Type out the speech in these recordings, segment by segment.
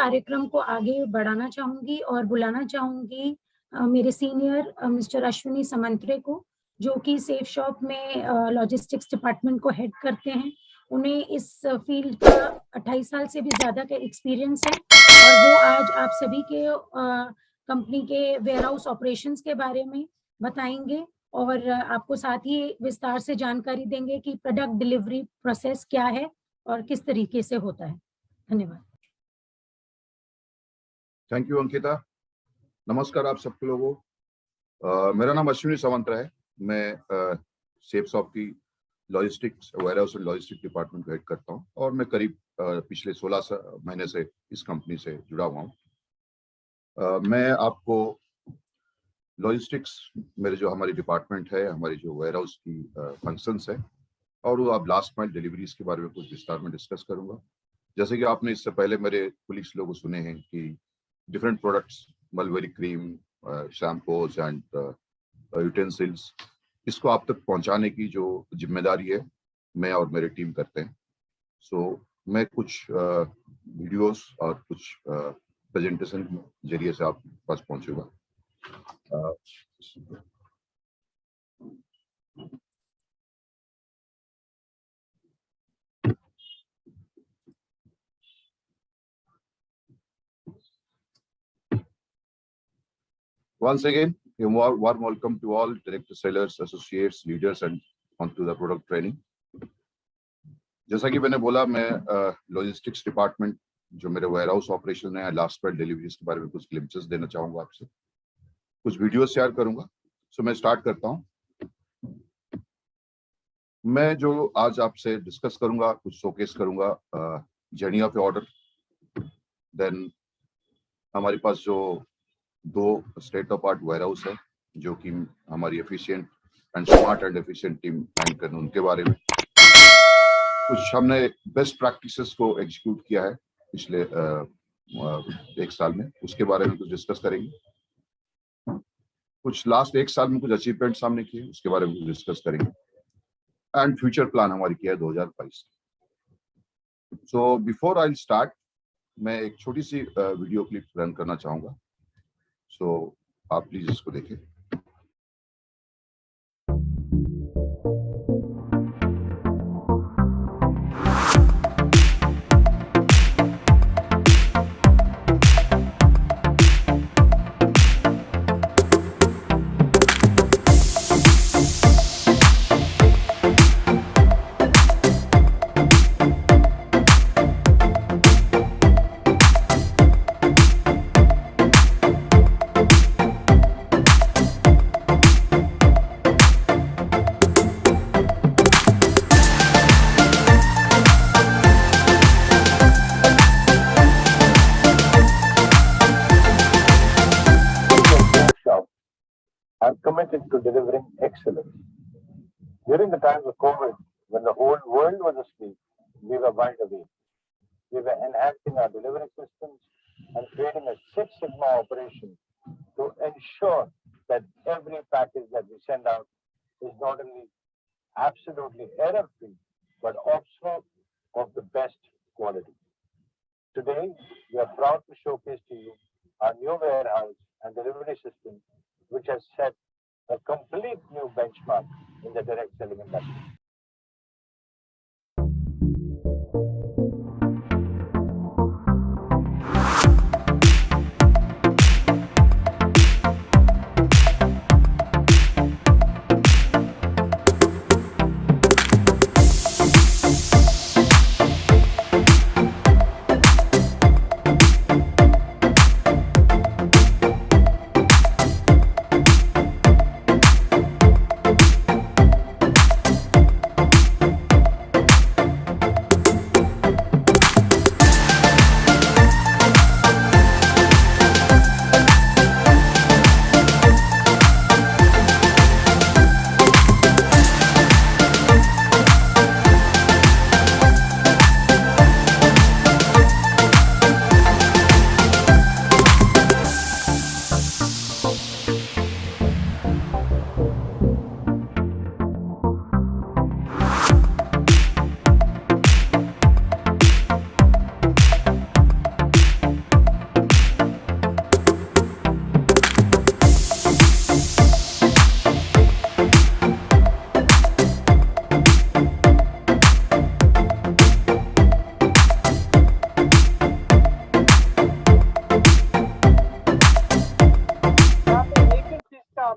कार्यक्रम को आगे बढ़ाना चाहूँगी और बुलाना चाहूँगी मेरे सीनियर मिस्टर अश्विनी समंतरे को, जो कि सेफ शॉप में लॉजिस्टिक्स डिपार्टमेंट को हेड करते हैं। उन्हें इस फील्ड का 28 साल से भी ज़्यादा का एक्सपीरियंस है और वो आज आप सभी के कंपनी के वेयरहाउस ऑपरेशंस के बारे में बताएँगे और आपको साथ ही विस्तार से जानकारी देंगे कि प्रोडक्ट डिलीवरी प्रोसेस क्या है और किस तरीके से होता है। धन्यवाद। Thank you Ankita. नमस्कार आप सब लोगों। मेरा नाम अश्विनी समंतरा है। मैं सेफ शॉप की logistics warehouse and logistic department को हेड करता हूं और मैं करीब पिछले 16 महीने से इस कंपनी से जुड़ा हुआ हूं। मैं आपको लॉजिस्टिक्स मेरे जो हमारी डिपार्टमेंट है, हमारी जो वेयरहाउस की फंक्शंस है और वो आप लास्ट माइल डिलीवरीज के बारे में कुछ विस्तार में डिस्कस करूंगा। जैसे कि आपने इससे पहले मेरे पुलिस लोगों सुने हैं कि different products, mulberry cream, shampoos and utensils, इसको आप तक पहुंचाने की जो जिम्मेदारी है मैं और मेरी टीम करते हैं। मैं कुछ वीडियोस और कुछ प्रेजेंटेशन के जरिए से आप पास पहुंचूंगा। Once again, a warm welcome to all director sellers, associates, leaders and onto the product training. जैसा कि मैंने बोला, मैं लॉजिस्टिक्स डिपार्टमेंट जो मेरे वेयरहाउस ऑपरेशन है, लास्ट माइल डिलीवरीज के बारे में कुछ ग्लिम्पसेस देना चाहूंगा आपसे, कुछ वीडियो शेयर करूंगा। मैं स्टार्ट करता हूं। मैं जो आज आपसे डिस्कस करूंगा, कुछ शोकेस करूंगा जर्नी ऑफ ऑर्डर। देन हमारे पास जो 2 स्टेट ऑफ आर्ट वेयरहाउस है जो कि हमारी efficient and smart and efficient team hand करने, उनके बारे में कुछ हमने बेस्ट प्रैक्टिसेस को एग्जीक्यूट किया है पिछले 1 साल में, उसके बारे में कुछ डिस्कस करेंगे। कुछ लास्ट 1 साल में कुछ अचीवमेंट सामने किए, उसके बारे में कुछ डिस्कस करेंगे एंड फ्यूचर प्लान हमारी किया है 2022। बिफोर आई स्टार्ट, मैं एक छोटी सी वीडियो क्लिप रन करना चाहूंगा। आप प्लीज इसको देखें। are committed to delivering excellence. During the times of COVID, when the whole world was asleep, we were wide awake. We were enhancing our delivery systems and creating a Six Sigma operation to ensure that every package that we send out is not only absolutely error-free, but also of the best quality. Today, we are proud to showcase to you our new warehouse and delivery system, which has set a complete new benchmark in the direct selling industry.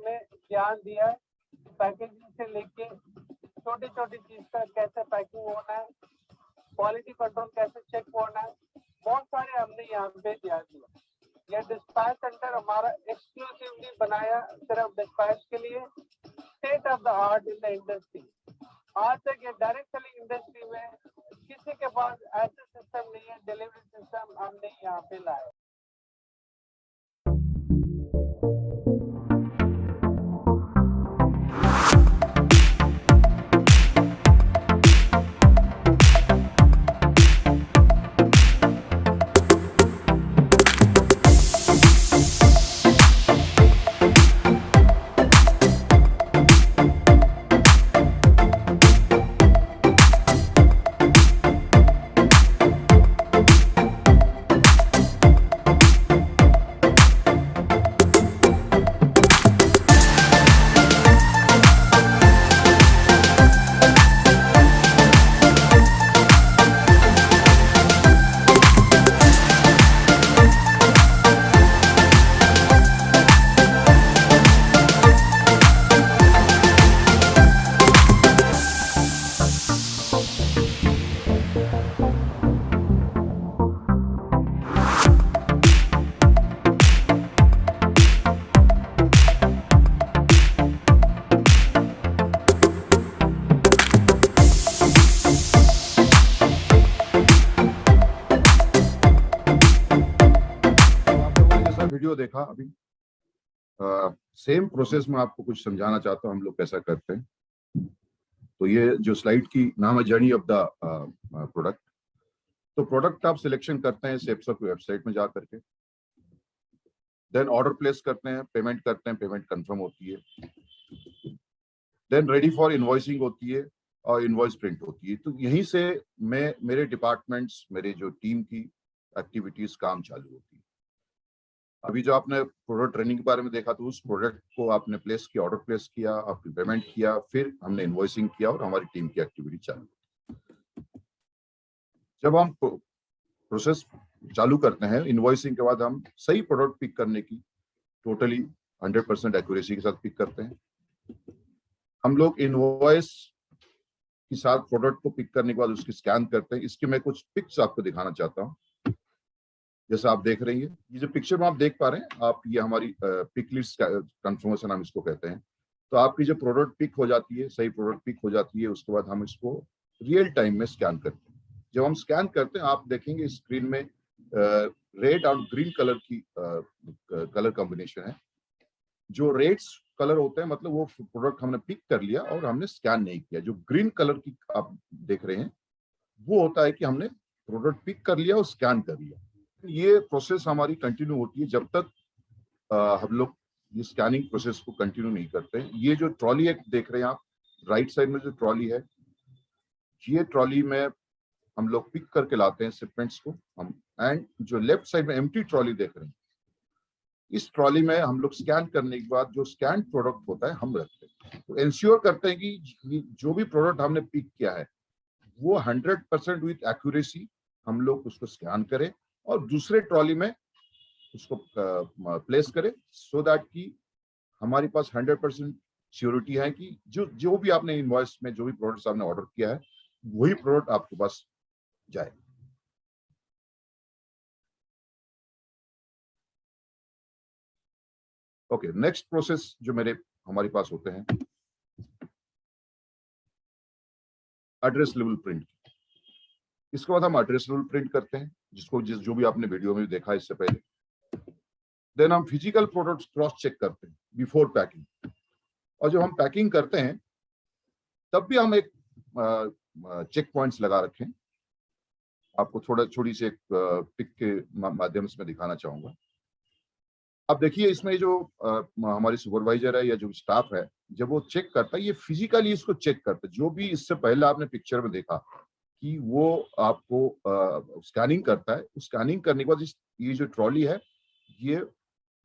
हमें ज्ञान दिया है, packaging से लेके छोटी छोटी चीज का कैसे पैकिंग होना है, क्वालिटी कंट्रोल कैसे चेक होना है, बहुत सारे हमने यहाँ पे ध्यान दिया। यह डिस्पैच सेंटर हमारा एक्सक्लूसिवली बनाया सिर्फ डिस्पैच के लिए, state of the art in the industry. आज तक ये डायरेक्ट सेलिंग इंडस्ट्री में किसी के पास ऐसे सिस्टम नहीं है, डिलीवरी सिस्टम हमने यहाँ पे लाया। वीडियो देखा अभी, सेम प्रोसेस में आपको कुछ समझाना चाहता हूँ हम लोग कैसा करते हैं। तो ये जो स्लाइड की नाम है जर्नी ऑफ द प्रोडक्ट। तो प्रोडक्ट आप सिलेक्शन करते हैं सेप्सॉप की वेबसाइट में जा करके, देन ऑर्डर प्लेस करते हैं, पेमेंट करते हैं, पेमेंट कंफर्म होती है, देन रेडी फॉर इनवॉइसिंग होती है और इनवॉइस प्रिंट होती है। तो यहीं से मेरे डिपार्टमेंट्स, मेरे जो टीम की एक्टिविटीज काम चालू होती है। अभी जो आपने प्रोडक्ट ट्रेनिंग के बारे में देखा, तो उस प्रोडक्ट को आपने प्लेस किया, ऑर्डर प्लेस किया, आपने पेमेंट किया, फिर हमने इनवॉइसिंग किया और हमारी टीम की एक्टिविटी चालू। जब हम प्रोसेस चालू करते हैं इनवॉइसिंग के बाद, हम सही प्रोडक्ट पिक करने की टोटली 100% एक्यूरेसी के साथ पिक करते हैं। हम लोग इनवॉइस के साथ प्रोडक्ट को पिक करने के बाद उसकी स्कैन करते हैं। इसके मैं कुछ पिक्स आपको दिखाना चाहता हूँ। जैसा आप देख रहे हैं, ये जो पिक्चर में आप देख पा रहे हैं आप, ये हमारी पिक लिस्ट कंफर्मेशन हम इसको कहते हैं। तो आपकी जो प्रोडक्ट पिक हो जाती है, सही प्रोडक्ट पिक हो जाती है, उसके बाद हम इसको रियल टाइम में स्कैन करते हैं। जब हम स्कैन करते हैं, आप देखेंगे स्क्रीन में रेड और ग्रीन कलर की कलर कॉम्बिनेशन है। जो रेड कलर होते हैं मतलब वो प्रोडक्ट हमने पिक कर लिया और हमने स्कैन नहीं किया। जो ग्रीन कलर की आप देख रहे हैं वो होता है कि हमने प्रोडक्ट पिक कर लिया और स्कैन कर लिया। ये प्रोसेस हमारी कंटिन्यू होती है जब तक हम लोग ये स्कैनिंग प्रोसेस को कंटिन्यू नहीं करते हैं। ये जो ट्रॉली है देख रहे हैं आप, राइट साइड में जो ट्रॉली है, ये ट्रॉली में हम लोग पिक करके लाते हैं शिपमेंट्स को हम, एंड जो लेफ्ट साइड में एम्प्टी ट्रॉली देख रहे हैं, इस ट्रॉली में हम लोग स्कैन करने के बाद जो स्कैन प्रोडक्ट होता है हम रखते हैं। तो इंश्योर करते हैं कि जो भी प्रोडक्ट हमने पिक किया है वो 100% विथ एक्यूरेसी हम लोग उसको स्कैन करें और दूसरे ट्रॉली में उसको प्लेस करें, सो दैट कि हमारे पास 100% श्योरिटी है कि जो भी आपने इनवॉइस में जो भी प्रोडक्ट्स आपने ऑर्डर किया है वही प्रोडक्ट आपके पास जाए। ओके, नेक्स्ट प्रोसेस जो हमारे पास होते हैं, एड्रेस लेवल प्रिंट। इसके बाद हम एड्रेस लेवल प्रिंट करते हैं, जो भी आपने वीडियो में देखा इससे पहले। देन हम फिजिकल प्रोडक्ट्स क्रॉस चेक करते हैं बिफोर पैकिंग। और जब हम पैकिंग करते हैं तब भी हम एक चेक पॉइंट्स लगा रखें। आपको छोटी सी एक पिक के माध्यम से मैं दिखाना चाहूंगा। अब देखिए इसमें जो हमारी सुपरवाइजर है या जो स्टाफ है, जब वो चेक करता है, ये फिजिकली इसको चेक करता है। जो भी इससे पहले आपने पिक्चर में देखा कि वो आपको स्कैनिंग करता है, स्कैनिंग करने के बाद ये जो ट्रॉली है ये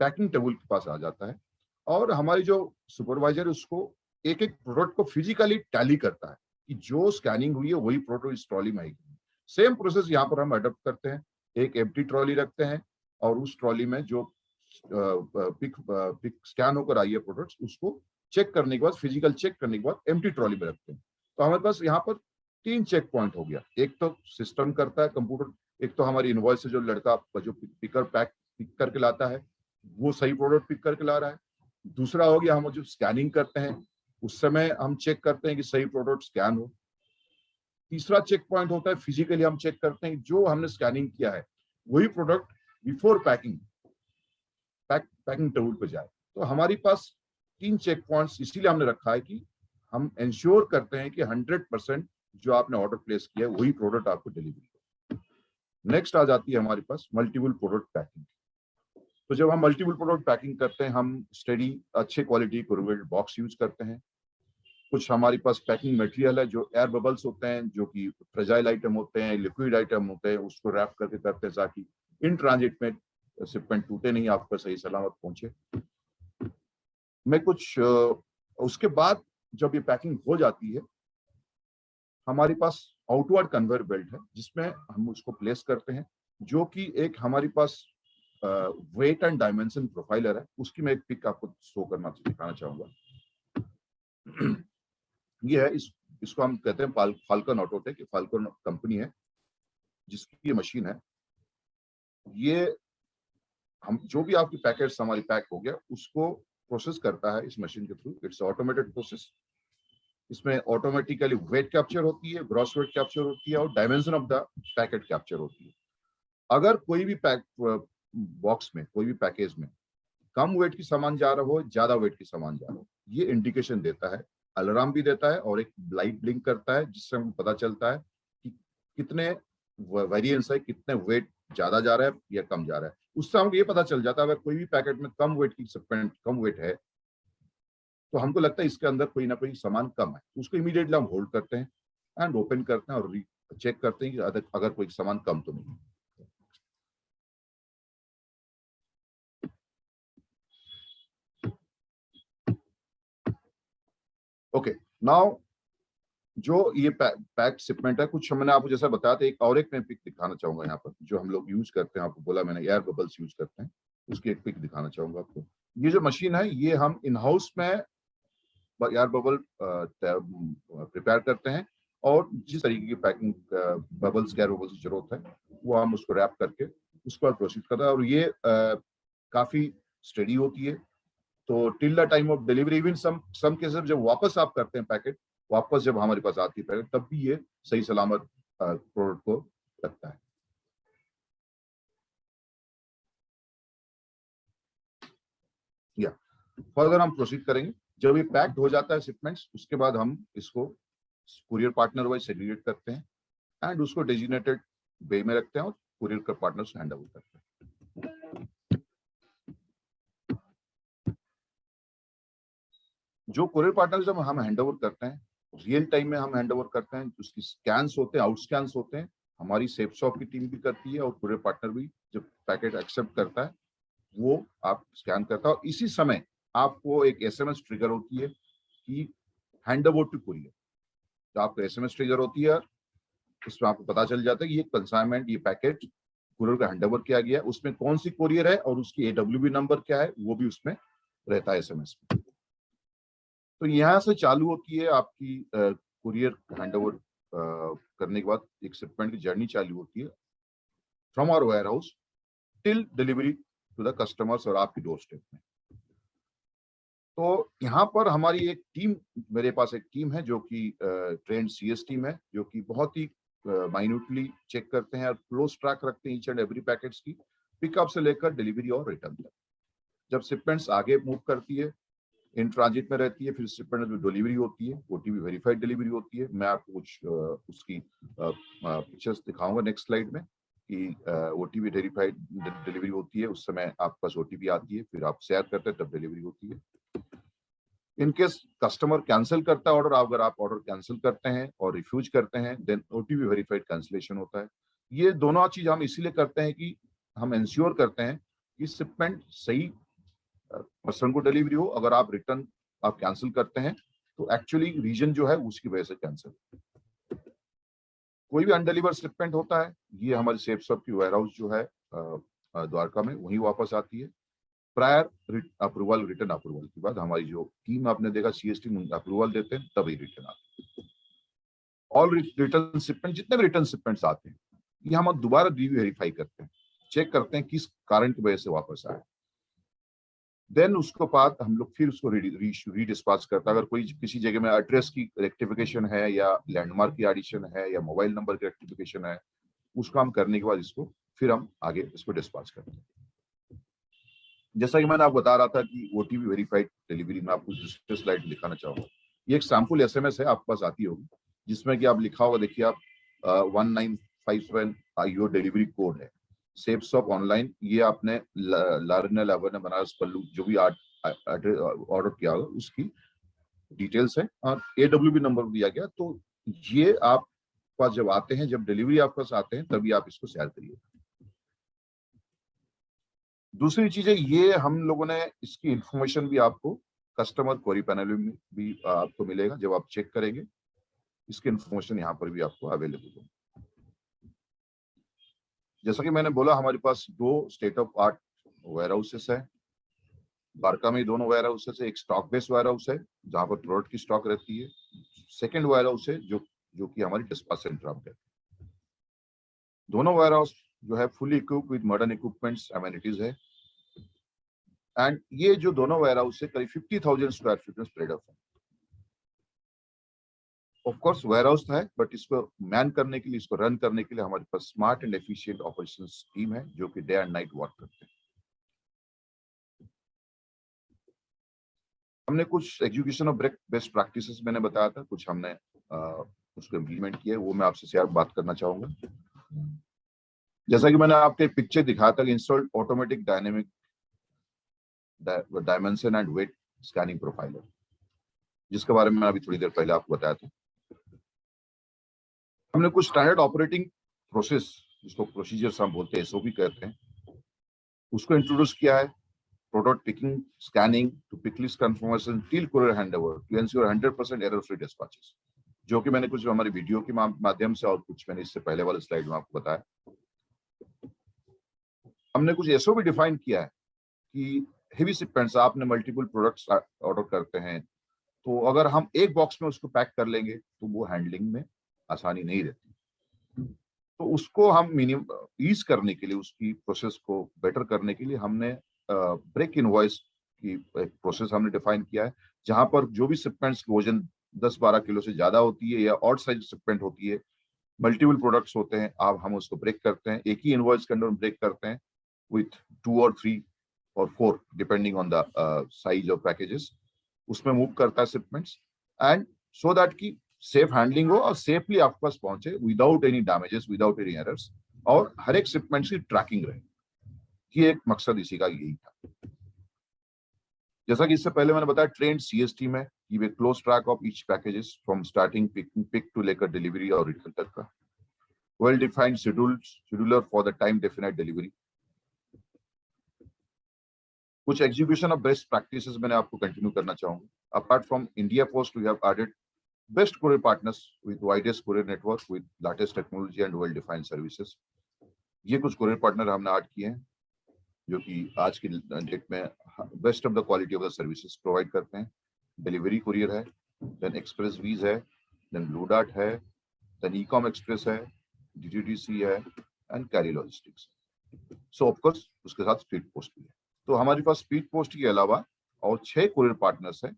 पैकिंग टेबल के पास आ जाता है और हमारी जो सुपरवाइजर उसको एक एक प्रोडक्ट को फिजिकली टैली करता है कि जो स्कैनिंग हुई है वही प्रोडक्ट इस ट्रॉली में आएगी। सेम प्रोसेस यहाँ पर हम अडॉप्ट करते हैं। एक एम्प्टी ट्रॉली रखते हैं और उस ट्रॉली में जो पिक स्कैन होकर आई है प्रोडक्ट्स, उसको चेक करने के बाद, फिजिकल चेक करने के बाद एम्प्टी ट्रॉली में रखते हैं। तो हमारे पास यहाँ पर 3 चेक पॉइंट हो गया। एक तो सिस्टम करता है कंप्यूटर, एक तो हमारी इनवॉइस से जो लड़का जो पिक करके लाता है वो सही प्रोडक्ट पिक करके ला रहा है। दूसरा हो गया हम जो स्कैनिंग करते हैं उस समय हम चेक करते हैं कि सही प्रोडक्ट स्कैन हो। तीसरा चेक पॉइंट होता है फिजिकली हम चेक करते हैं जो हमने स्कैनिंग किया है वही प्रोडक्ट बिफोर पैकिंग टेबल पे जाए। तो हमारी पास 3 चेक पॉइंट्स इसीलिए हमने रखा है कि हम इंश्योर करते हैं कि 100% जो आपने ऑर्डर प्लेस किया है वही प्रोडक्ट आपको डिलीवरी हो। नेक्स्ट आ जाती है हमारे पास मल्टीपल प्रोडक्ट पैकिंग। तो जब हम मल्टीपल प्रोडक्ट पैकिंग करते हैं हम स्टडी अच्छे क्वालिटी कोरुगेटेड बॉक्स यूज करते हैं। कुछ हमारे पास पैकिंग मटेरियल है जो एयर बबल्स होते हैं, जो कि फ्रेजाइल आइटम होते हैं, लिक्विड आइटम होते हैं, उसको रैप करके करते हैं ताकि इन ट्रांजिट में शिपमेंट टूटे नहीं, आपको सही सलामत पहुंचे। मैं कुछ उसके बाद जब ये पैकिंग हो जाती है हमारे पास आउटवर्ड कन्वेयर बेल्ट है जिसमें हम उसको प्लेस करते हैं, जो कि एक हमारे पास वेट एंड डायमेंशन प्रोफाइलर है। उसकी मैं एक पिक आपको शो करना दिखाना चाहूंगा। ये है इसको हम कहते हैं फाल्कन ऑटोटेक। फाल्कन कंपनी है जिसकी ये मशीन है। ये हम जो भी आपकी पैकेट्स हमारी पैक हो गया उसको प्रोसेस करता है इस मशीन के थ्रू। It's automated process. इसमें ऑटोमेटिकली वेट कैप्चर होती है, ग्रॉस वेट कैप्चर होती है और dimension of the packet capture होती है। अगर कोई भी बॉक्स में कोई भी पैकेज में कम वेट की सामान जा रहा हो, ज्यादा वेट की सामान जा रहा हो, ये इंडिकेशन देता है, अलार्म भी देता है और एक लाइट ब्लिंक करता है जिससे हमको पता चलता है कि कितने वेरिएंस है, कितने वेट ज्यादा जा रहा है या कम जा रहा है। उससे हमको ये पता चल जाता है अगर कोई भी पैकेट में कम वेट की शिपमेंट कम वेट है तो हमको लगता है इसके अंदर कोई ना कोई सामान कम है, उसको इमीडिएटली हम होल्ड करते हैं एंड ओपन करते हैं और चेक करते हैं कि अगर कोई सामान कम तो नहीं है। ओके, नाउ जो ये पैक्ड शिपमेंट है, कुछ मैंने आपको जैसा बताया था, एक मैं पिक दिखाना चाहूंगा यहाँ पर जो हम लोग यूज करते हैं। आपको बोला मैंने एयर बबल्स यूज करते हैं, उसकी एक पिक दिखाना चाहूंगा आपको। ये जो मशीन है ये हम इन हाउस में एयर बबल प्रिपेयर करते हैं और जिस तरीके की पैकिंग बबल्स एयर बबल्स की जरूरत है वो हम उसको रैप करके उसको प्रोसीड करते हैं। और ये काफी स्टडी होती है। तो till the time of delivery, even some cases जब वापस आप करते हैं पैकेट, वापस जब हमारे पास आती है पैकेट, तब भी ये सही सलामत प्रोडक्ट को रखता है। या फर्दर हम प्रोसीड करेंगे। जब ये पैक्ड हो जाता है शिपमेंट्स, उसके बाद हम इसको कुरियर पार्टनर वाइज सेग्रीगेट करते हैं एंड उसको डेजिग्नेटेड बे में रखते हैं और कुरियर का पार्टनर से हैंड ओवर करते हैं। जो कुरियर पार्टनर जब हम हैंड ओवर करते हैं, रियल टाइम में हम हैंड ओवर करते हैं, उसकी स्कैन्स होते हैं, आउट स्कैन्स होते हैं, हमारी सेफ शॉप की टीम भी करती है और कुरियर पार्टनर भी जब पैकेट एक्सेप्ट करता है वो आप स्कैन करता है और इसी समय आपको एक एसएमएस ट्रिगर होती है कि हैंड ओवर टू कुरियर। तो आपको एसएमएस ट्रिगर होती है, उसमें आपको पता चल जाता है कि ये कंसाइनमेंट, ये पैकेट कुरियर का हैंड ओवर किया गया है, उसमें कौन सी कुरियर है और उसकी AWB नंबर क्या है वो भी उसमें रहता है एसएमएस में। तो यहाँ से चालू होती है आपकी कुरियर हैंडओवर करने के बाद एक शिपमेंट की जर्नी चालू होती है from our warehouse till delivery to the customers और आपकी डोर स्टेप में। तो यहाँ पर हमारी एक टीम, मेरे पास एक टीम है जो कि ट्रेंड CS टीम है, जो कि बहुत ही माइन्यूटली चेक करते हैं और क्लोज ट्रैक रखते हैं ईच एंड एवरी पैकेट्स की, पिकअप से लेकर डिलीवरी और रिटर्न तक। जब शिपमेंट्स आगे मूव करती है, इन ट्रांजिट में रहती है, फिर शिपमेंट में डिलीवरी होती है, OTP वेरीफाइड डिलीवरी होती है। मैं आपको कुछ उसकी पिक्चर्स दिखाऊंगा नेक्स्ट स्लाइड में कि OTP वेरीफाइड डिलीवरी होती है, उस समय आपके पास OTP आती है, फिर आप शेयर करते हैं तब डिलीवरी होती है। इनकेस कस्टमर कैंसिल करता है ऑर्डर, अगर आप ऑर्डर कैंसिल करते हैं और रिफ्यूज करते हैं देन OTP वेरीफाइड कैंसिलेशन होता है। ये दोनों चीज हम इसीलिए करते हैं कि हम इंश्योर करते हैं कि शिपमेंट सही पर्सन को डिलीवरी हो। अगर आप रिटर्न आप कैंसिल करते हैं तो एक्चुअली रीजन जो है उसकी वजह से कैंसिल। कोई भी अनडिलीवर शिपमेंट होता है, ये हमारे सेफ शॉप की वेयर हाउस जो है द्वारका में, वहीं वापस आती है प्रायर अप्रूवल, रिटर्न अप्रूवल के बाद हमारी जो टीम आपने देखा CS टीम अप्रूवल देते हैं, तभी रिटर्न आते हैं। ऑल रिटर्न शिपमेंट, जितने भी रिटर्न शिपमेंट्स आते हैं, ये हम दोबारा वेरीफाई करते हैं, चेक करते हैं किस कारण की वजह से वापस आए। देन उसके बाद हम लोग फिर उसको रीडिस्पैच करते हैं। अगर कोई किसी जगह में एड्रेस की रेक्टिफिकेशन है या लैंडमार्क की एडिशन है या मोबाइल नंबर की रेक्टिफिकेशन है, उसको हम करने के बाद इसको फिर हम आगे इसको डिस्पैच करते हैं। जैसा कि मैंने आपको बता रहा था कि OTP वेरीफाइड डिलीवरी में आपको दूसरे स्लाइड में दिखाना चाहूंगा। ये एक सैंपल SMS है, आपके पास आती होगी, जिसमें कि आप लिखा होगा, देखिए आप 1957 IO डिलीवरी कोड है, सेफसॉफ्ट ऑनलाइन, ये आपने लारना लावर बनारस पल्लू जो भी ऑर्डर किया होगा उसकी डिटेल्स है और AWB नंबर दिया गया। तो ये आप पास जब आते हैं, जब डिलीवरी आपके पास आते हैं, तभी आप इसको शेयर करिए। दूसरी चीज है, ये हम लोगों ने इसकी इंफॉर्मेशन भी आपको कस्टमर क्वेरी पैनल में भी आपको मिलेगा। जब आप चेक करेंगे, इसकी इंफॉर्मेशन यहाँ पर भी आपको अवेलेबल होगी। जैसा कि मैंने बोला, हमारे पास 2 state of art warehouses है। बारका में दोनों वेयर हाउसेस है। एक स्टॉक बेस्ड वेयर हाउस है जहां पर प्रोडक्ट की स्टॉक रहती है। सेकंड वेयर हाउस है जो कि हमारी डिस्पैच सेंटर आप कहते हैं। दोनों वेयर हाउस जो है fully equipped with modern equipments, amenities है। एंड ये जो दोनों वेयर हाउस है करीब 50,000 स्क्वायर फीट में स्प्रेड अप है। ऑफ कोर्स वेयर हाउस है, बट इसको मैन करने के लिए, इसको रन करने के लिए हमारे पास smart and efficient operations team है जो कि डे एंड नाइट वर्क करते हैं। हमने कुछ एग्जीक्यूशन ऑफ बेस्ट प्रैक्टिसेस मैंने बताया था, कुछ हमने उसको इम्प्लीमेंट किया, वो मैं आपसे शेयर बात करना चाहूंगा। जैसा कि मैंने आपको एक पिक्चर दिखाया था, installed automatic dynamic dimension and weight scanning profiler, जिसके बारे में अभी थोड़ी देर पहले आपको बताया था। हमने कुछ स्टैंडर्ड ऑपरेटिंग प्रोसेस, जिसको प्रोसीजर्स हम बोलते हैं, SOP कहते हैं, उसको इंट्रोड्यूस किया है। Product picking, scanning to pick list confirmation till courier handover to ensure 100% error free dispatches, जो कि मैंने कुछ हमारी वीडियो के माध्यम से और कुछ मैंने इससे पहले वाले स्लाइड में आपको बताया। हमने कुछ SOP डिफाइन किया है कि हेवी शिपमेंट्स, आपने मल्टीपल प्रोडक्ट्स ऑर्डर करते हैं, तो अगर हम एक बॉक्स में उसको पैक कर लेंगे तो वो हैंडलिंग में आसानी नहीं रहती। तो उसको हम मिनिमम ईज करने के लिए, उसकी प्रोसेस को बेटर करने के लिए हमने ब्रेक इनवॉइस की एक प्रोसेस हमने डिफाइन किया है, जहां पर जो भी शिपमेंट्स की वजन 10-12 किलो से ज्यादा होती है या ऑड साइज शिपमेंट होती है, मल्टीपल प्रोडक्ट्स होते हैं, हम उसको ब्रेक करते हैं, एक ही इनवॉइस के अंदर ब्रेक करते हैं विथ 2 और 3 और 4 depending on the size of packages, उसमें मूव करता है शिपमेंट्स, एंड सो दैट की सेफ हैंडलिंग हो और सेफली आपके पास पहुंचे without any damages, without any errors, और हर एक शिपमेंट्स की ट्रैकिंग रहे। ये एक मकसद इसी का यही था। जैसा कि इससे पहले मैंने बताया, ट्रेंड CS टीम है, ये close track of each packages from starting pick to लेकर डिलीवरी और रिटर्न तक का। Well defined scheduler for the time definite delivery. कुछ एग्जीक्यूशन ऑफ बेस्ट प्रैक्टिसेस मैंने आपको कंटिन्यू करना चाहूंगा। Apart from India post, we have added best courier partners with widest courier network with latest technology and well defined services। ये कुछ courier partner हमने add किए हैं जो कि आज की डेट में best of the quality of the services provide करते हैं। डिलीवरी कुरियर है, देन एक्सप्रेस वीज है, देन ब्लू डार्ट है, देन ईकॉम एक्सप्रेस है, DTDC है, and carry logistics. So of course उसके साथ स्पीड पोस्ट भी है। तो हमारे पास स्पीड पोस्ट के अलावा और 6 कुरियर पार्टनर्स हैं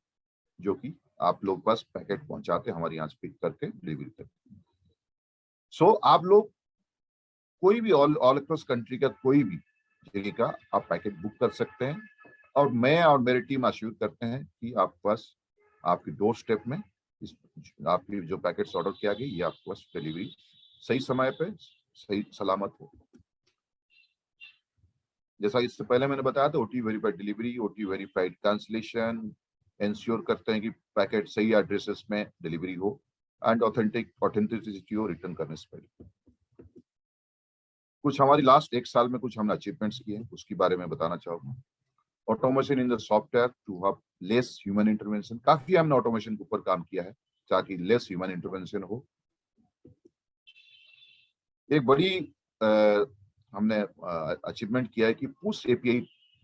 जो कि आप लोग पास पैकेट पहुंचाते हैं हमारे यहाँ से पिक करके डिलीवरी तक। सो आप लोग कोई भी ऑल अक्रॉस कंट्री का कोई भी जगह का आप पैकेट बुक कर सकते हैं, और मैं और मेरी टीम अश्योर करते हैं कि आपके पास आपकी डोर स्टेप में आपकी जो पैकेट्स ऑर्डर किया गया, ये आपके पास डिलीवरी सही समय पे सही सलामत हो। जैसा इससे पहले मैंने बताया था, OTP verified delivery, OTP verified cancellation, ensure करते हैं कि पैकेट सही एड्रेसेस में डिलीवरी हो, एंड ऑथेंटिसिटी हो रिटर्न करने से पहले। कुछ हमारी लास्ट 1 साल में कुछ हमने अचीवमेंट्स किए हैं, उसके बारे में बताना चाहूंगा। Automation in the software to have less human intervention, काफी हमने ऑटोमेशन के ऊपर काम किया है ताकि लेस ह्यूमन इंटरवेंशन हो। एक बड़ी हमने अचीवमेंट किया है कि पुश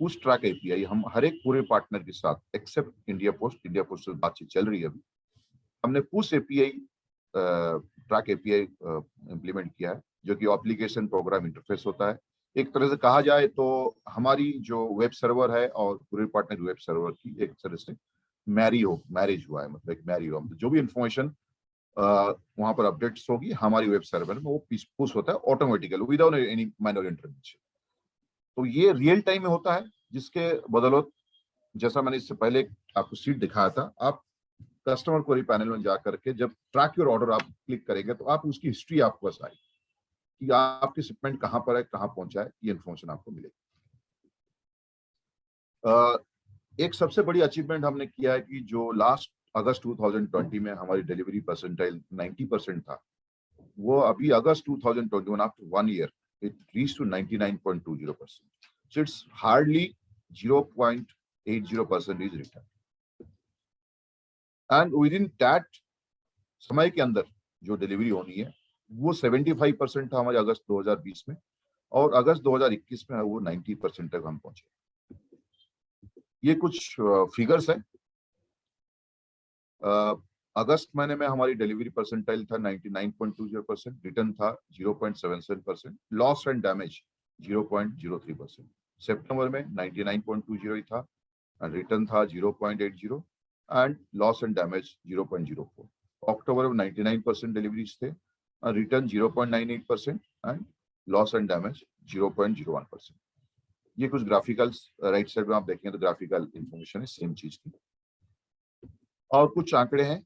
पुश ट्रैक एपीआई हम हर एक पूरे पार्टनर के साथ एक्सेप्ट इंडिया पोस्ट से बातचीत चल रही है अभी, हमने push API track API implement किया है, जो कि एप्लीकेशन प्रोग्राम इंटरफेस होता है। एक तरह से कहा जाए तो हमारी जो वेब सर्वर है और पूरे पार्टनर वेब सर्वर की एक तरह से मैरिज हुआ है, मतलब एक मैरी हुआ, मतलब जो भी इंफॉर्मेशन वहां पर अपडेट्स होगी हमारी वेब सर्वर में, वो पुश होता है automatically without any manual intervention. तो ये रियल टाइम में होता है, जिसके बदौलत जैसा मैंने इससे पहले आपको सीट दिखाया था, आप कस्टमर क्वेरी पैनल में जाकर के जब ट्रैक योर ऑर्डर आप क्लिक करेंगे तो आप उसकी हिस्ट्री आपके पास आएगी कि आपकी शिपमेंट कहां पर है, कहां पहुंचा है, ये इन्फॉर्मेशन आपको मिलेगी। एक सबसे बड़ी अचीवमेंट हमने किया है कि जो लास्ट अगस्त 2020 में हमारी डिलीवरी परसेंटाइल 90% था, वो अभी अगस्त 2021 after 1 year it reached to 99.20%. So it's hardly 0.80% is returned. And within that समय के अंदर जो डिलीवरी होनी है वो 75% था हमारे अगस्त 2020 में, और अगस्त 2021 में वो 90% तक हम पहुंचे। ये कुछ फिगर्स है। अगस्त महीने में हमारी डिलीवरी परसेंटाइल था 99.20%, रिटर्न था 0.77%, लॉस एंड डैमेज 0.03%। सितंबर में 99.20 था एंड रिटर्न था 0.80 एंड लॉस एंड डैमेज 0.04। अक्टूबर में 99% डिलीवरीज थे, return 0.98% and loss and damage 0.01%। ये कुछ ग्राफिकल्स राइट साइड में आप देखेंगे तो ग्राफिकल इंफॉर्मेशन है सेम चीज की। और कुछ आंकड़े हैं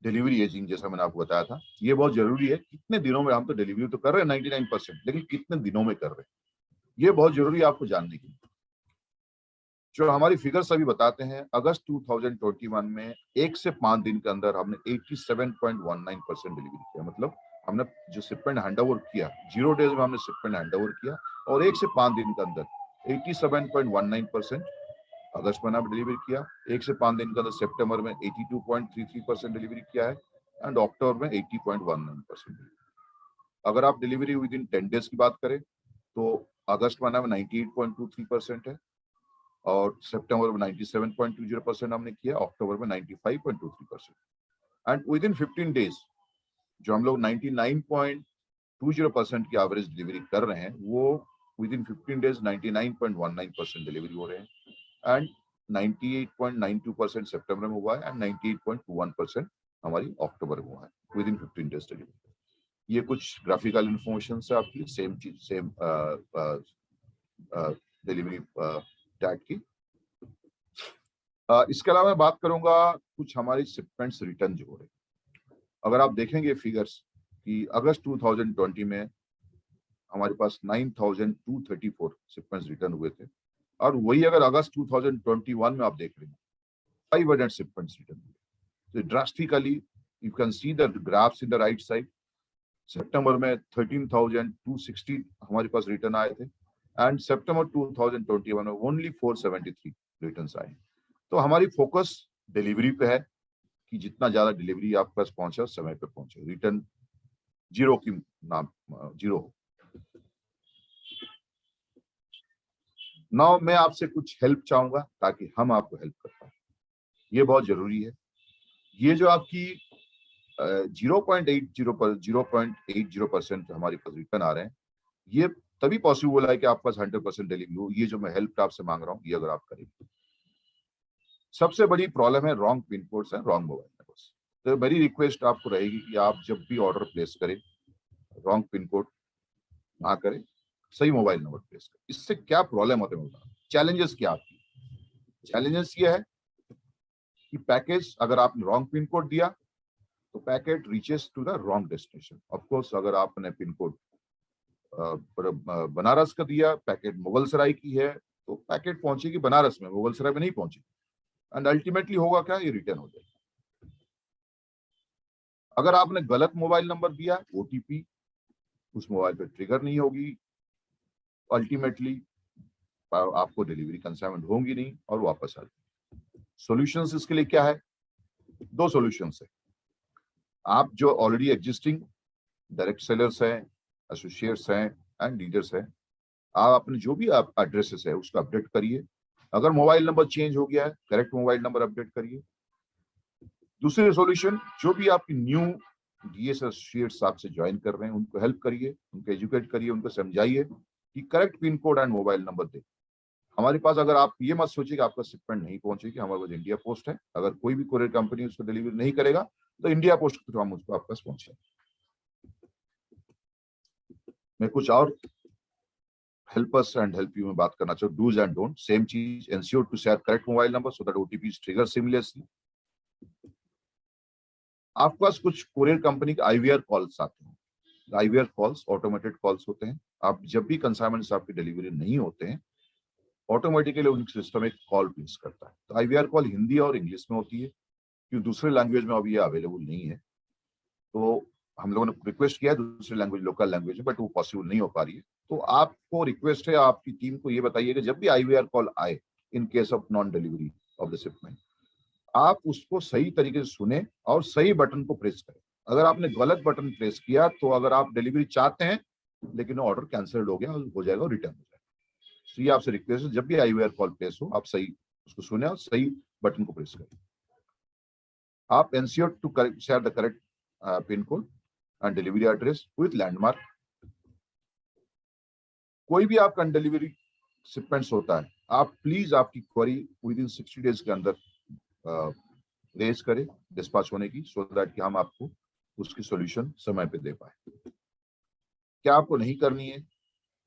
डिलीवरी एजिंग, जैसा मैंने आपको बताया था, ये बहुत जरूरी है। कितने दिनों में हम तो डिलीवरी तो कर रहे हैं 99%, लेकिन कितने दिनों में कर रहे हैं ये बहुत जरूरी है आपको जानने के लिए। जो हमारी फिगर्स अभी बताते हैं, अगस्त 2021 में 1 से 5 दिन के अंदर हमने 87.19% डिलीवरी किया, मतलब हमने जो शिपमेंट हैंडओवर किया 0 डेज में हमने शिपमेंट हैंडओवर किया, और 1 से 5 दिन के अंदर 87.19% अगस्त महीना में डिलीवरी किया। 1 से 5 दिन के अंदर सितंबर में 82.33% डिलीवरी किया है एंड अक्टूबर में 80.19%। अगर आप डिलीवरी विद इन 10 डेज की बात करें तो अगस्त महीना में 98.23% है, और सितंबर में 97.20% हमने किया, अक्टूबर में 95.23%। एंड विद इन 15 डेज जो हम लोग 99.20% की एवरेज डिलीवरी कर रहे हैं, वो विद इन 15 डेज 99.19% डिलीवरी हो रहे हैं, एंड 98.92% सितंबर में हुआ है एंड 98.21% हमारी अक्टूबर में हुआ है विद इन 15 डेज डिलीवरी। ये कुछ ग्राफिकल इंफॉर्मेशन है आपकी, सेम चीज, सेम डिलीवरी टैग की। इसके अलावा मैं बात करूंगा कुछ हमारी शिपमेंट्स रिटर्न जो हो रहे हैं। अगर आप देखेंगे फिगर्स कि अगस्त 2020 में हमारे पास 9234 शिपमेंट्स रिटर्न हुए थे, और वही अगर अगस्त 2021 में आप देख रहे हैं 500 शिपमेंट्स रिटर्न हुए। So drastically you can see the graphs in the right side. सितंबर में 13,260 हमारे पास रिटर्न आए थे, एंड सितंबर 2021 में ओनली 473 रिटर्न्स आए। तो हमारी फोकस डिलीवरी पे है कि जितना ज्यादा डिलीवरी आपके पास पहुंचे समय पे पहुंचे, रिटर्न जीरो की नाम जीरो हो। नाउ मैं आपसे कुछ हेल्प चाहूंगा ताकि हम आपको हेल्प कर पाए, ये बहुत जरूरी है। ये जो आपकी 0.80% हमारे पास रिटर्न आ रहे हैं, ये तभी पॉसिबल है कि आपके पास 100% डिलीवरी हो। ये जो मैं हेल्प आपसे मांग रहा हूँ, ये अगर आप करेंगे। सबसे बड़ी प्रॉब्लम है wrong pin codes and wrong mobile numbers. तो मेरी रिक्वेस्ट आपको रहेगी कि आप जब भी ऑर्डर प्लेस करें रॉन्ग पिन कोड ना करें, सही मोबाइल नंबर प्लेस करें। इससे क्या प्रॉब्लम होते हैं, चैलेंजेस क्या आपकी? चैलेंजेस ये है कि पैकेज अगर आपने रॉन्ग पिन कोड दिया तो packet reaches to the wrong destination. Of course अगर आपने पिन कोड बनारस का दिया, पैकेट मुगलसराय की है, तो पैकेट पहुंचेगी बनारस में, मुगलसराय में नहीं पहुंचेगी, एंड अल्टीमेटली होगा क्या, ये रिटर्न हो जाएगा। अगर आपने गलत मोबाइल नंबर दिया, ओटीपी उस मोबाइल पे ट्रिगर नहीं होगी, अल्टीमेटली आपको डिलीवरी कंसाइनमेंट होंगी नहीं और वापस आ जाएगी। सॉल्यूशंस इसके लिए क्या है? 2 सॉल्यूशंस है। आप जो ऑलरेडी एग्जिस्टिंग डायरेक्ट सेलर्स हैं, एसोसिएट्स हैं एंड लीडर्स हैं, आप अपने जो भी आप एड्रेसेस है उसको अपडेट करिए अगर मोबाइल नंबर चेंज हो गया है, करेक्ट मोबाइल नंबर अपडेट करिए। दूसरी सॉल्यूशन, जो भी आपकी न्यू डीएस एसोसिएट्स आपसे ज्वाइन कर रहे हैं उनको हेल्प करिए, उनको एजुकेट करिए, उनको समझाइए कि correct pin code and mobile number दे। हमारे पास, अगर आप ये मत सोचिए कि आपका शिपमेंट नहीं पहुंचेगी, हमारे पास इंडिया पोस्ट है, अगर कोई भी कोरियर कंपनी उसको डिलीवरी नहीं करेगा तो इंडिया पोस्ट के थ्रू हम उसको आपके पास पहुंचे। मैं कुछ और help us and help you में बात करना चाहूँ। डूज एंड डोंट, सेम चीज, ensure to share correct mobile number so that OTP is triggered seamlessly। आपके पास कुछ कोरियर कंपनी के IVR कॉल्स आते हैं। IVR कॉल्स ऑटोमेटेड कॉल्स होते हैं। आप जब भी कंसाइनमेंट्स आपकी डिलीवरी नहीं होते हैं, ऑटोमेटिकली उनका सिस्टम एक कॉल प्लेस करता है। तो IVR कॉल हिंदी और इंग्लिश में होती है, क्योंकि दूसरे लैंग्वेज में अभी ये अवेलेबल नहीं है। तो हम लोगों ने रिक्वेस्ट किया है दूसरे लैंग्वेज, लोकल लैंग्वेज में, बट वो पॉसिबल नहीं हो पा रही है। तो आपको रिक्वेस्ट है, आपकी टीम को ये बताइए कि जब भी IVR कॉल आए in case of non delivery of the shipment, आप उसको सही तरीके से सुने और सही बटन को प्रेस करें। अगर आपने गलत बटन प्रेस किया तो अगर आप डिलीवरी चाहते हैं लेकिन ऑर्डर कैंसिल्ड हो गया, हो जाएगा, रिटर्न हो जाएगा। तो ये आपसे रिक्वेस्ट है, जब भी IVR कॉल प्लेस हो आप सही उसको सुने और सही बटन को प्रेस करें। आप ensure to share the correct pin code and delivery address with landmark. कोई भी आपका डिलीवरी शिपमेंट्स होता है, आप प्लीज आपकी क्वेरी विद इन 60 डेज के अंदर रेज करें डिस्पैच होने की, सो दैट कि हम आपको उसकी सॉल्यूशन समय पे दे पाए। क्या आपको नहीं करनी है?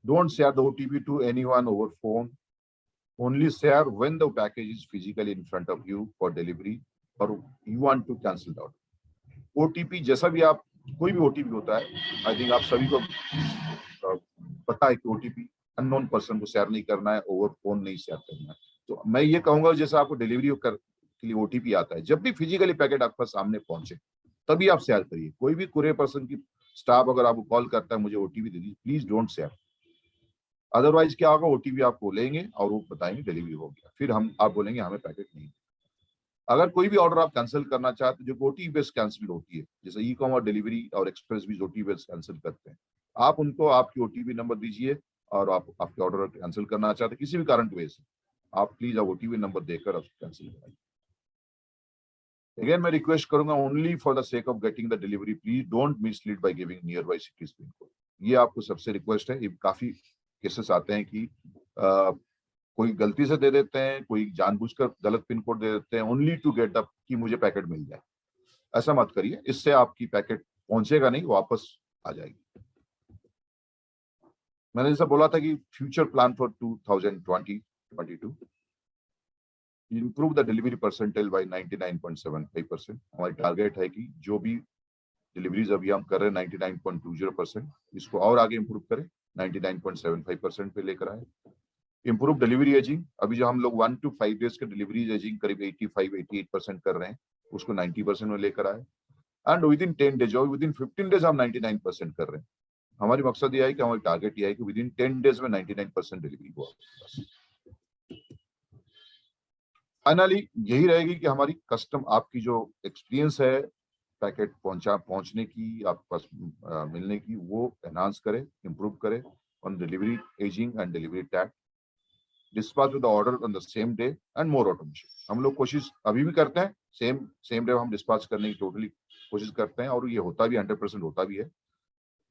Don't share the OTP to anyone over phone, only share when the package is physically in front of you for delivery और you want to cancel the order. OTP जैसा भी आप, कोई भी OTP होता है, आई थिंक आप सभी को पता है कि OTP अननोन पर्सन को शेयर नहीं करना है, ओवर फोन नहीं शेयर करना है। तो मैं ये कहूंगा, जैसे आपको डिलीवरी के लिए OTP आता है, जब भी फिजिकली पैकेट आपके सामने पहुंचे तभी आप शेयर करिए। कोई भी कुरियर पर्सन की स्टाफ अगर आपको कॉल करता है मुझे OTP दे दीजिए, प्लीज डोंट शेयर। अदरवाइज क्या होगा, OTP आपको लेंगे और वो बताएंगे डिलीवरी हो गया, फिर आप बोलेंगे हमें पैकेट नहीं। अगर कोई भी ऑर्डर आप कैंसिल करना चाहते हैं जो OTP बेस्ड कैंसिल होती है, जैसे ई-कॉमर्स डिलीवरी और एक्सप्रेस भी OTP बेस्ड कैंसिल करते हैं, आप उनको आपकी OTP नंबर दीजिए और आप आपके ऑर्डर कैंसिल करना चाहते हैं किसी भी कारण की वजह से, आप प्लीज OTP नंबर देकर उसको कैंसिल कराइए। अगेन मैं रिक्वेस्ट करूंगा, only for the sake of getting the delivery, please don't mislead by giving near by cities pin code. ये आपको सबसे रिक्वेस्ट है। काफी केसेस आते हैं कि कोई गलती से दे देते हैं, कोई जानबूझकर गलत पिन कोड दे देते हैं, ओनली टू गेट द कि मुझे पैकेट मिल जाए। ऐसा मत करिए, इससे आपकी पैकेट पहुंचेगा नहीं, वापस आ जाएगी। मैंने जैसा बोला था कि future plan for 2020-22 improve the delivery percentile by 99.75%। हमारी टारगेट है कि जो भी डिलीवरीज अभी हम कर रहे हैं 99.20%, इसको और आगे इंप्रूव करें, 99.75% पे लेकर आए। इंप्रूव डिलीवरी एजिंग, अभी जो हम लोग 1 to 5 डेज के डिलीवरी एजिंग करीब 85-88% कर रहे हैं, उसको 90% में लेकर आए। एंड विद इन 10 डेज और विद इन 15 डेज हम 99% कर रहे हैं। हमारी मकसद यह है कि हमारी टारगेट यह है कि विद इन 10 डेज में 99% डिलीवरी हो। फाइनली यही रहेगी कि हमारी कस्टम, आपकी जो एक्सपीरियंस है पैकेट पहुंचने की, आपके पास मिलने की, वो एनहांस करे, इंप्रूव करे on delivery ageing and delivery tag, dispatch with the order on the same day and more automation। हम लोग कोशिश अभी भी करते हैं, सेम डे हम डिस्पैच करने की टोटली कोशिश करते हैं और ये होता भी 100% होता भी है।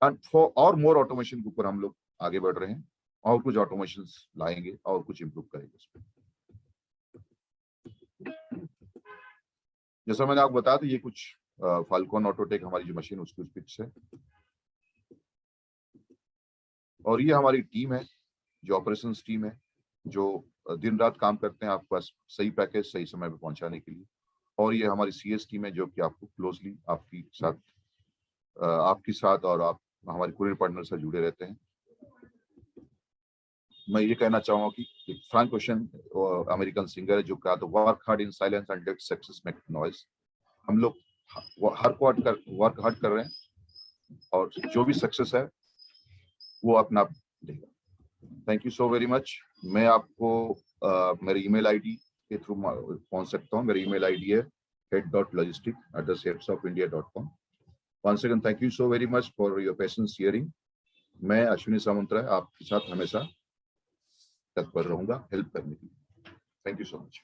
एंड फॉर और मोर ऑटोमेशन के ऊपर हम लोग आगे बढ़ रहे हैं और कुछ ऑटोमेशन लाएंगे और कुछ इंप्रूव करेंगे उस पर। जैसा मैंने आपको बताया था, ये कुछ फाल्कन ऑटोटेक हमारी जो मशीन उसकी पिक्स है, और ये हमारी टीम है जो ऑपरेशंस टीम है, जो दिन रात काम करते हैं आपके पास सही पैकेज सही समय पे पहुंचाने के लिए। और ये हमारी CS टीम है जो कि आपको क्लोजली आपके साथ और आप हमारे कुरियर पार्टनर से जुड़े रहते हैं। मैं ये कहना चाहूंगा कि एक फ्रैंक ओशन अमेरिकन सिंगर है जो कहा था, work hard in silence and let success make noise. हम लोग वर्क हार्ड कर रहे हैं और जो भी सक्सेस है वो अपना देगा। Thank you so very much. मैं आपको मेरे ईमेल आईडी के थ्रू पहुंच सकता हूं। मेरी ईमेल आईडी है head.logistic@headsofindia.com। Once again, thank you so very much for your patience hearing। मैं अश्विनी सामंतराय आपके साथ हमेशा तत्पर रहूंगा हेल्प करने के लिए। Thank you so much.